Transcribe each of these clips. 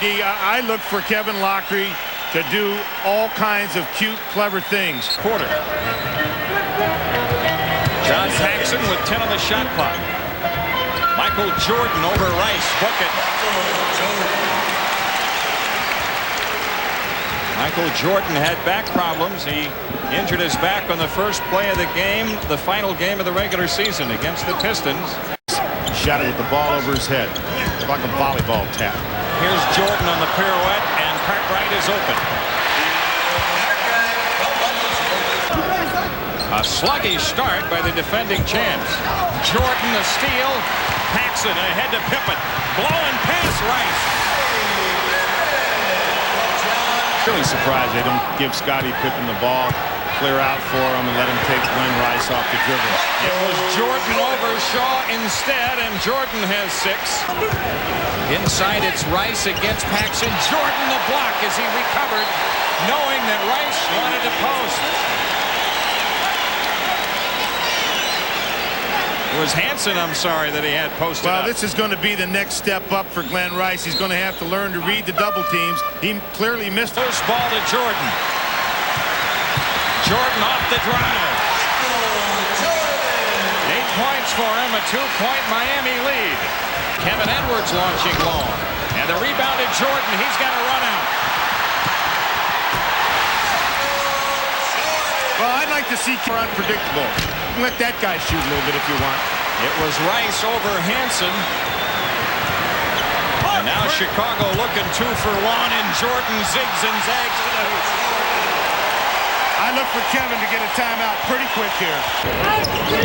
JD, I look for Kevin Lockery to do all kinds of cute, clever things. Quarter. John Paxson with 10 on the shot clock. Michael Jordan over Rice. Book it. Michael Jordan had back problems. He injured his back on the first play of the game, the final game of the regular season against the Pistons. Shot it with the ball over his head, like a volleyball tap. Here's Jordan on the pirouette, and Cartwright is open. A sluggish start by the defending champs. Jordan the steal. Paxson ahead to Pippen. Blowing past Rice. Really surprised they don't give Scottie Pippen the ball, clear out for him, and let him take Glenn Rice off the dribble. It was Jordan over Shaw instead, and Jordan has 6. Inside, it's Rice against Paxson. Jordan the block as he recovered, knowing that Rice wanted to post. It was Hansen, I'm sorry, that he had posted Well, up. this is going to be the next step up for Glenn Rice. He's going to have to learn to read the double teams. He clearly missed. First ball to Jordan. Jordan off the drive. 8 points for him, a 2-point Miami lead. Kevin Edwards launching long. And the rebound to Jordan. He's got to run out. Well, I'd like to see more unpredictable. Let that guy shoot a little bit if you want. It was Rice over Hansen. And now Chicago looking 2 for 1, and Jordan zigs and zags to the hoop. I look for Kevin to get a timeout pretty quick here.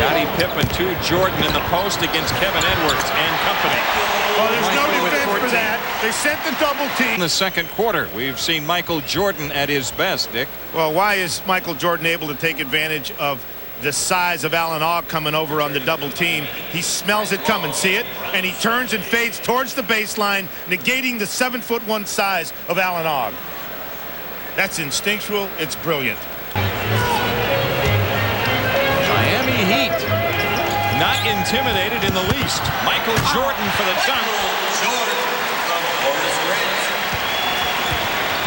Scottie Pippen to Jordan in the post against Kevin Edwards and company. Well, there's no Michael with defense 14. for that. They sent the double team. In the second quarter, we've seen Michael Jordan at his best, Dick. Well, why is Michael Jordan able to take advantage of the size of Alan Ogg coming over on the double team? He smells it coming, see it? And he turns and fades towards the baseline, negating the 7'1" size of Alan Ogg. That's instinctual. It's brilliant. Miami Heat not intimidated in the least. Michael Jordan for the dunk.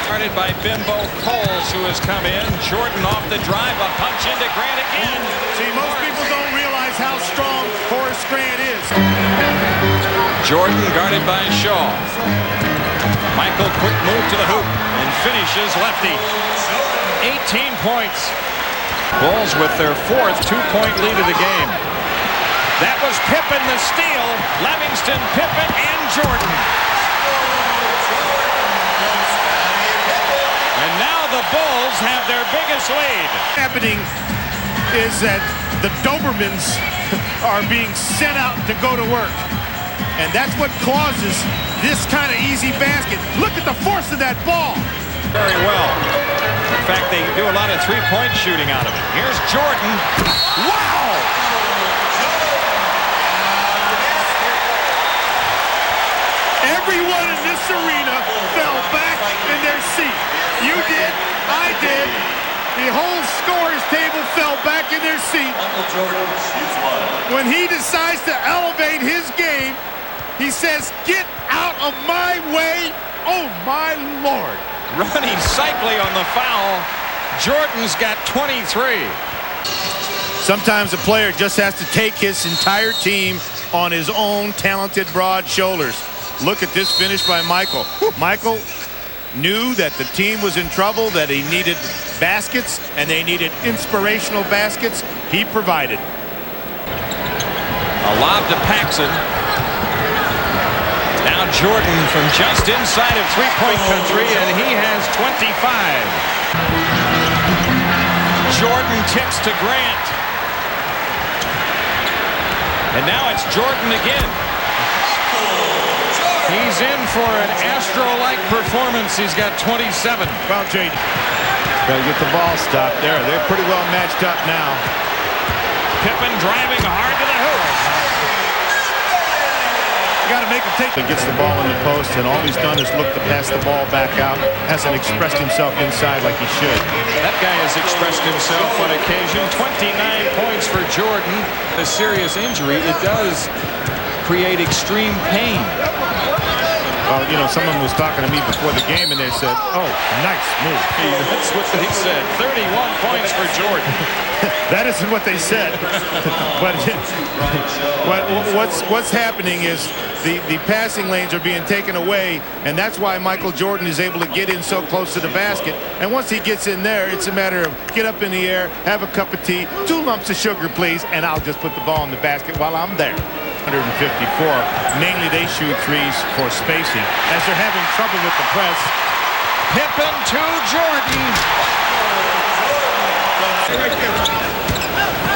Started by Bimbo Coles, who has come in. Jordan off the drive, a punch into Grant again. See, most people don't realize how strong Horace Grant is. Jordan guarded by Shaw. Michael quick move to the hoop and finishes lefty. 18 points. Bulls with their 4th 2-point lead of the game. That was Pippen the steal. Livingston, Pippen, and Jordan. And now the Bulls have their biggest lead. Happening is that the Dobermans are being sent out to go to work. And that's what causes this kind of easy basket. Look at the force of that ball. Very well. In fact, they do a lot of three-point shooting out of it. Here's Jordan. Wow! Everyone in this arena fell back in their seat. You did, I did. The whole scorers table fell back in their seat. When he decides to elevate his game, he says, "Get out of my way." Oh, my Lord. Ronnie Cycli on the foul. Jordan's got 23. Sometimes a player just has to take his entire team on his own talented, broad shoulders. Look at this finish by Michael. Michael knew that the team was in trouble, that he needed baskets, and they needed inspirational baskets. He provided. A lob to Paxson. Now Jordan from just inside of three-point country, and he has 25. Jordan tips to Grant. And now it's Jordan again. He's in for an Astro-like performance. He's got 27. Well, Jade, gotta get the ball stopped there. They're pretty well matched up now. Pippen driving hard to the hoop. You gotta make him take. He gets the ball in the post, and all he's done is look to pass the ball back out. Hasn't expressed himself inside like he should. That guy has expressed himself on occasion. 29 points for Jordan. A serious injury. It does create extreme pain. Well, you know, someone was talking to me before the game, and they said, "Oh, nice move." That's what they said. 31 points for Jordan. That isn't what they said. But what's happening is the passing lanes are being taken away, and that's why Michael Jordan is able to get in so close to the basket. And once he gets in there, it's a matter of get up in the air, have a cup of tea, 2 lumps of sugar, please, and I'll just put the ball in the basket while I'm there. 154. Mainly they shoot threes for spacing as they're having trouble with the press. Pippen to Jordan.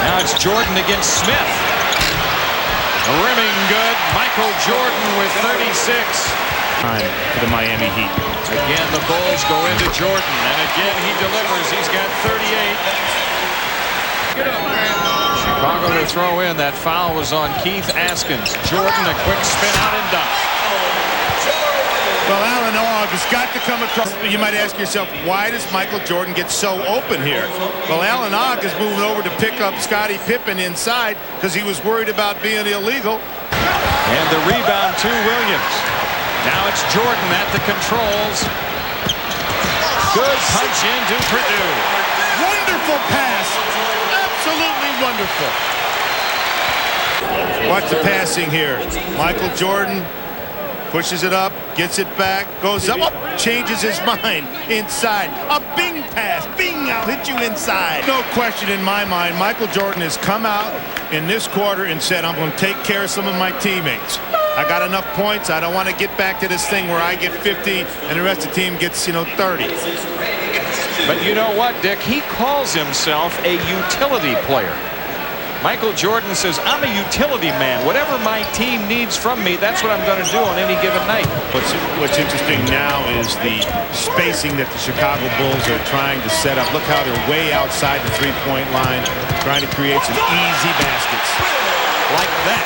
Now it's Jordan against Smith. Rimming good. Michael Jordan with 36. Time for the Miami Heat. Again, the Bulls go into Jordan, and again he delivers. He's got 38. Chicago to throw in. That foul was on Keith Askins. Jordan, a quick spin out and dunk. Well, Alan Ogg has got to come across. You might ask yourself, why does Michael Jordan get so open here? Well, Alan Ogg is moving over to pick up Scottie Pippen inside because he was worried about being illegal. And the rebound to Williams. Now it's Jordan at the controls. Good punch into Purdue. Wonderful pass. Absolutely wonderful. Watch the passing here. Michael Jordan pushes it up, gets it back, goes up, changes his mind inside. A bing pass. Bing, I'll hit you inside. No question in my mind, Michael Jordan has come out in this quarter and said, I'm going to take care of some of my teammates. I got enough points. I don't want to get back to this thing where I get 50 and the rest of the team gets, 30. But you know what, Dick? He calls himself a utility player. Michael Jordan says, I'm a utility man. Whatever my team needs from me, that's what I'm going to do on any given night. What's interesting now is the spacing that the Chicago Bulls are trying to set up. Look how they're way outside the three-point line, trying to create some easy baskets. Like that.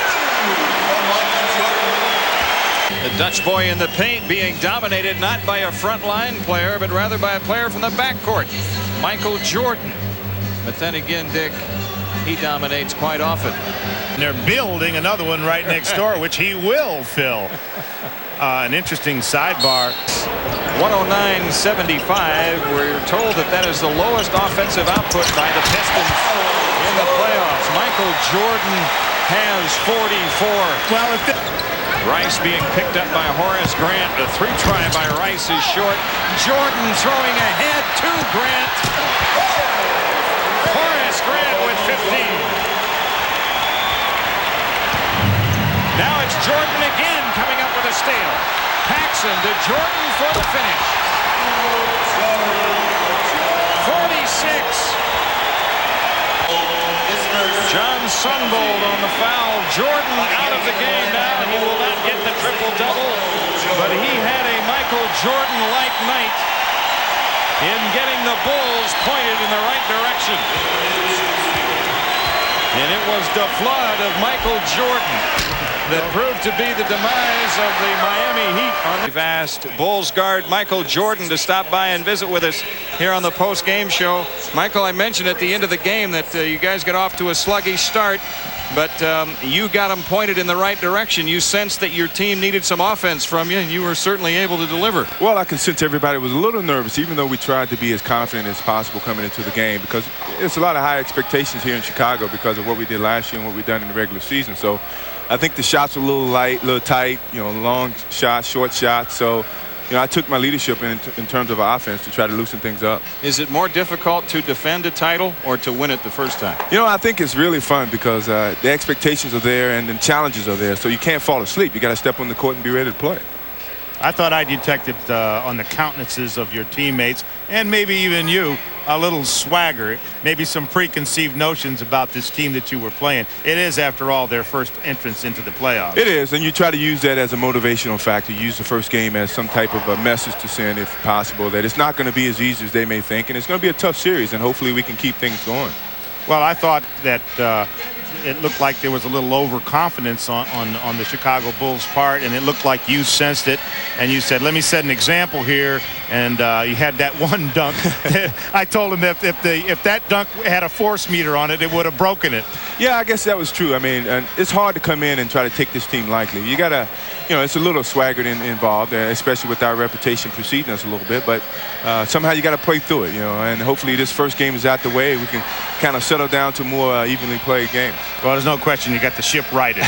The Dutch boy in the paint being dominated not by a frontline player, but rather by a player from the backcourt, Michael Jordan. But then again, Dick, he dominates quite often. And they're building another one right next door, which he will fill. An interesting sidebar. 109.75. We're told that is the lowest offensive output by the Pistons in the playoffs. Michael Jordan has 44. Well, if Rice being picked up by Horace Grant. The 3-try by Rice is short. Jordan throwing ahead to Grant. Horace Grant with 15. Now it's Jordan again coming up with a steal. Paxson to Jordan for the finish. 46. John Sunbold on the foul. Jordan out of the game now, and he will not get the triple-double. But he had a Michael Jordan-like night in getting the Bulls pointed in the right direction. And it was the flood of Michael Jordan that proved to be the demise of the Miami Heat. We've asked Bulls guard Michael Jordan to stop by and visit with us here on the post-game show. Michael, I mentioned at the end of the game that you guys got off to a sluggish start, but you got them pointed in the right direction. You sensed that your team needed some offense from you, and you were certainly able to deliver. Well, I can sense everybody was a little nervous, even though we tried to be as confident as possible coming into the game, because it's a lot of high expectations here in Chicago because of what we did last year and what we've done in the regular season. So I think the shots were a little light, a little tight, long shots, short shots. So, I took my leadership in terms of offense to try to loosen things up. Is it more difficult to defend a title or to win it the first time? I think it's really fun because the expectations are there and the challenges are there. So you can't fall asleep. You got to step on the court and be ready to play. I thought I detected on the countenances of your teammates and maybe even you a little swagger, maybe some preconceived notions about this team that you were playing. It is, after all, their first entrance into the playoffs. It is, and you try to use that as a motivational factor. Use the first game as some type of a message to send, if possible, that it's not going to be as easy as they may think, and it's going to be a tough series, and hopefully we can keep things going. Well, I thought that it looked like there was a little overconfidence on the Chicago Bulls' part, and it looked like you sensed it, and you said, let me set an example here, and you had that one dunk. I told him if that dunk had a force meter on it, it would have broken it. Yeah, I guess that was true. I mean, it's hard to come in and try to take this team lightly. You got to, it's a little swagger involved, especially with our reputation preceding us a little bit, but somehow you got to play through it, and hopefully this first game is out the way. We can kind of settle down to more evenly played games. Well, there's no question you got the ship righted.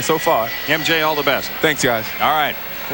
So far. MJ, all the best. Thanks, guys. All right.